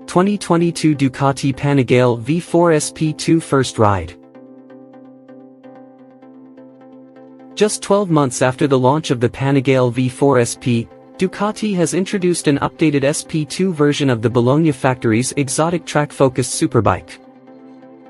2022 Ducati Panigale V4 sp2 First Ride. Just 12 months after the launch of the Panigale V4 SP, Ducati has introduced an updated sp2 version of the Bologna factory's exotic track-focused superbike.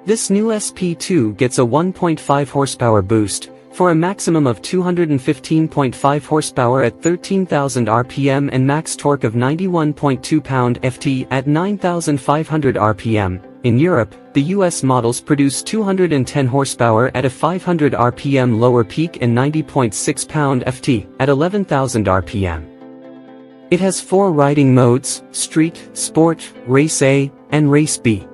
This new sp2 gets a 1.5 horsepower boost, for a maximum of 215.5 horsepower at 13,000 rpm and max torque of 91.2 pound-ft at 9,500 rpm. In Europe, the US models produce 210 horsepower at a 500 rpm lower peak and 90.6 pound-ft at 11,000 rpm. It has 4 riding modes: Street, Sport, Race A, and Race B.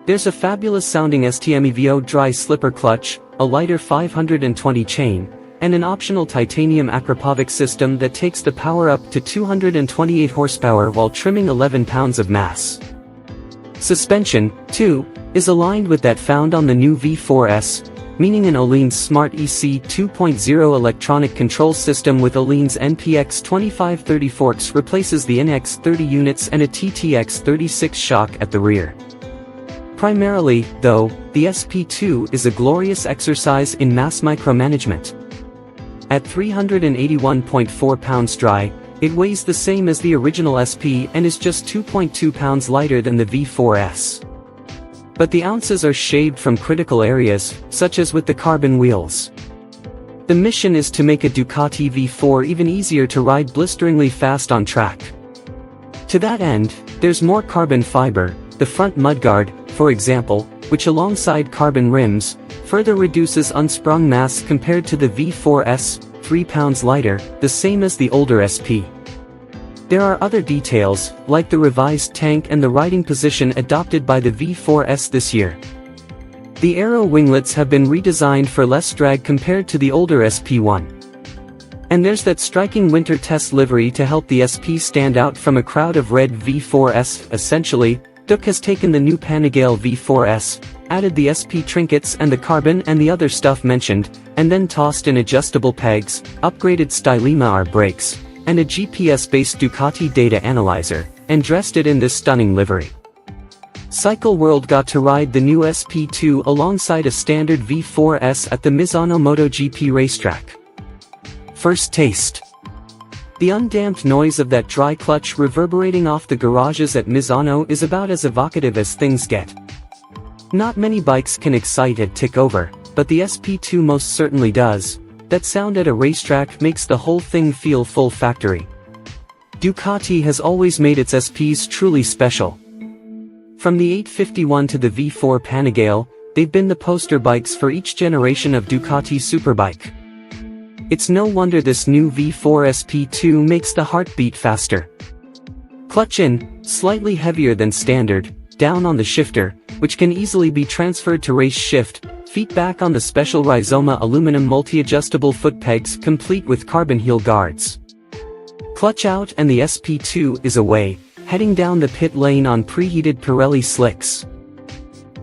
There's a fabulous sounding STMEVO dry slipper clutch, a lighter 520 chain, and an optional titanium Akrapovic system that takes the power up to 228 horsepower while trimming 11 pounds of mass. Suspension, too, is aligned with that found on the new V4S, meaning an Öhlins Smart EC 2.0 electronic control system with Öhlins NPX 2530 forks replaces the NX 30 units and a TTX 36 shock at the rear. Primarily, though, the sp2 is a glorious exercise in mass micromanagement. At 381.4 pounds dry, it weighs the same as the original SP and is just 2.2 pounds lighter than the V4S. But the ounces are shaved from critical areas, such as with the carbon wheels. The mission is to make a Ducati V4 even easier to ride blisteringly fast on track. To that end, there's more carbon fiber. The front mudguard, for example, which alongside carbon rims, further reduces unsprung mass compared to the V4S, 3 pounds lighter, the same as the older SP. There are other details, like the revised tank and the riding position adopted by the V4S this year. The aero winglets have been redesigned for less drag compared to the older SP1. And there's that striking winter test livery to help the SP stand out from a crowd of red V4S. Essentially, Duc has taken the new Panigale V4S, added the SP trinkets and the carbon and the other stuff mentioned, and then tossed in adjustable pegs, upgraded Stylema R brakes, and a GPS-based Ducati data analyzer, and dressed it in this stunning livery. Cycle World got to ride the new SP2 alongside a standard V4S at the Misano MotoGP racetrack. First taste. The undamped noise of that dry clutch reverberating off the garages at Misano is about as evocative as things get. Not many bikes can excite and tick over, but the SP2 most certainly does. That sound at a racetrack makes the whole thing feel full factory. Ducati has always made its SPs truly special. From the 851 to the V4 Panigale, they've been the poster bikes for each generation of Ducati superbike. It's no wonder this new V4 SP2 makes the heart beat faster. Clutch in, slightly heavier than standard, down on the shifter, which can easily be transferred to race shift, feet back on the special Rizoma aluminum multi-adjustable foot pegs complete with carbon heel guards. Clutch out and the SP2 is away, heading down the pit lane on preheated Pirelli slicks.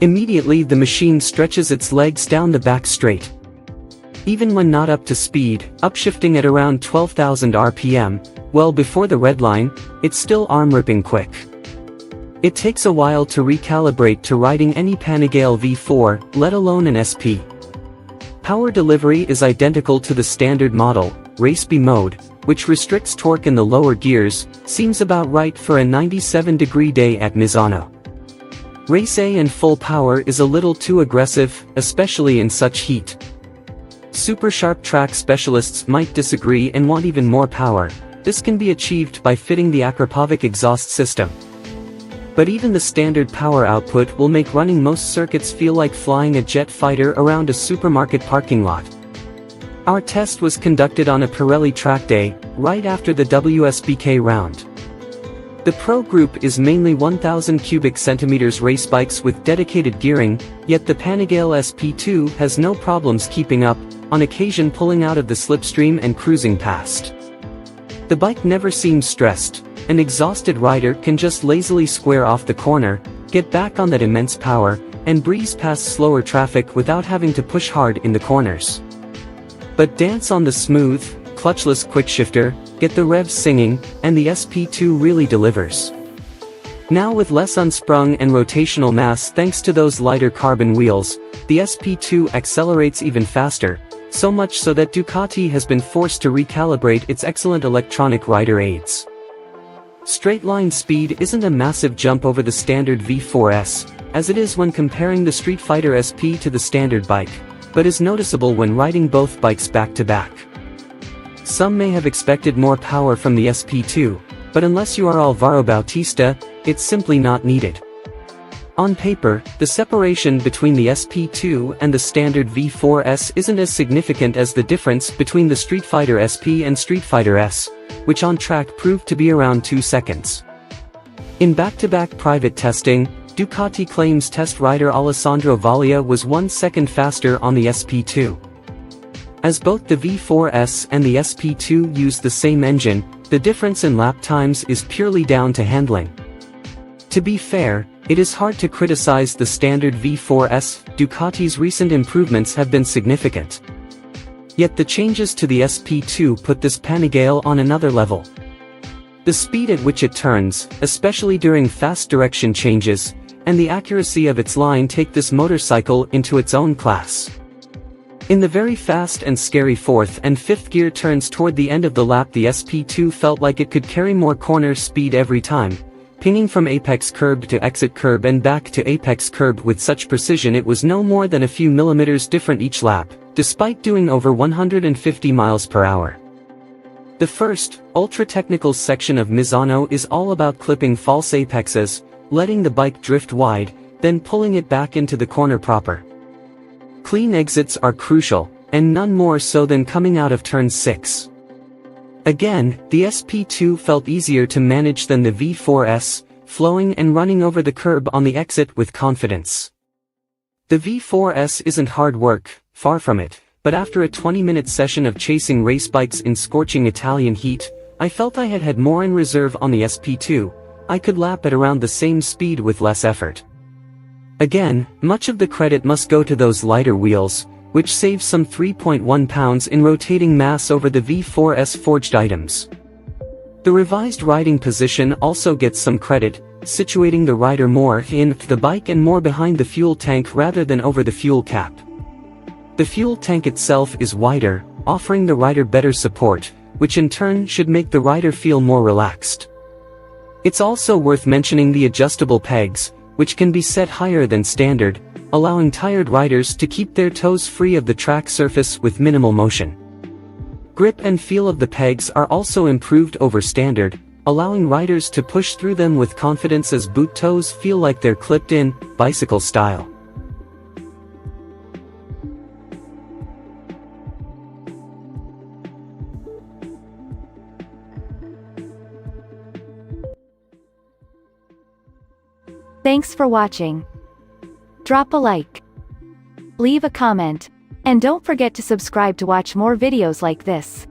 Immediately the machine stretches its legs down the back straight. Even when not up to speed, upshifting at around 12,000 rpm, well before the red line, it's still arm-ripping quick. It takes a while to recalibrate to riding any Panigale V4, let alone an SP. Power delivery is identical to the standard model. Race B mode, which restricts torque in the lower gears, seems about right for a 97-degree day at Misano. Race A and full power is a little too aggressive, especially in such heat. Super sharp track specialists might disagree and want even more power. This can be achieved by fitting the Akrapovic exhaust system. But even the standard power output will make running most circuits feel like flying a jet fighter around a supermarket parking lot. Our test was conducted on a Pirelli track day, right after the WSBK round. The Pro Group is mainly 1,000 cubic centimeters race bikes with dedicated gearing, yet the Panigale SP2 has no problems keeping up, on occasion pulling out of the slipstream and cruising past. The bike never seems stressed. An exhausted rider can just lazily square off the corner, get back on that immense power, and breeze past slower traffic without having to push hard in the corners. But dance on the smooth, clutchless quickshifter, get the revs singing, and the sp2 really delivers. Now with less unsprung and rotational mass thanks to those lighter carbon wheels, the sp2 accelerates even faster, so much so that Ducati has been forced to recalibrate its excellent electronic rider aids. Straight-line speed isn't a massive jump over the standard V4S, as it is when comparing the Street Fighter SP to the standard bike, but is noticeable when riding both bikes back-to-back. Some may have expected more power from the sp2, but unless you are Alvaro Bautista, it's simply not needed. On paper, the separation between the sp2 and the standard V4S isn't as significant as the difference between the Street Fighter SP and Street Fighter S, which on track proved to be around 2 seconds. In back-to-back private testing, Ducati claims test rider Alessandro Vaglia was 1 second faster on the sp2. As both the V4S and the sp2 use the same engine, the difference in lap times is purely down to handling. To be fair, it is hard to criticize the standard V4S, Ducati's recent improvements have been significant. Yet the changes to the sp2 put this panigale on another level. The speed at which it turns, especially during fast direction changes, and the accuracy of its line take this motorcycle into its own class. In the very fast and scary 4th and 5th gear turns toward the end of the lap, the sp2 felt like it could carry more corner speed every time, pinging from apex curb to exit curb and back to apex curb with such precision it was no more than a few millimeters different each lap, despite doing over 150 miles per hour. The first, ultra-technical section of Misano is all about clipping false apexes, letting the bike drift wide, then pulling it back into the corner proper. Clean exits are crucial, and none more so than coming out of turn 6. Again, the sp2 felt easier to manage than the V4S, flowing and running over the curb on the exit with confidence. The V4S isn't hard work, far from it, but after a 20-minute session of chasing race bikes in scorching Italian heat, I felt I had more in reserve on the sp2. I could lap at around the same speed with less effort. Again, much of the credit must go to those lighter wheels, which saves some 3.1 pounds in rotating mass over the V4S forged items. The revised riding position also gets some credit, situating the rider more in the bike and more behind the fuel tank rather than over the fuel cap. The fuel tank itself is wider, offering the rider better support, which in turn should make the rider feel more relaxed. It's also worth mentioning the adjustable pegs, which can be set higher than standard, allowing tired riders to keep their toes free of the track surface with minimal motion. Grip and feel of the pegs are also improved over standard, allowing riders to push through them with confidence as boot toes feel like they're clipped in, bicycle style. Thanks for watching. Drop a like, leave a comment, and don't forget to subscribe to watch more videos like this.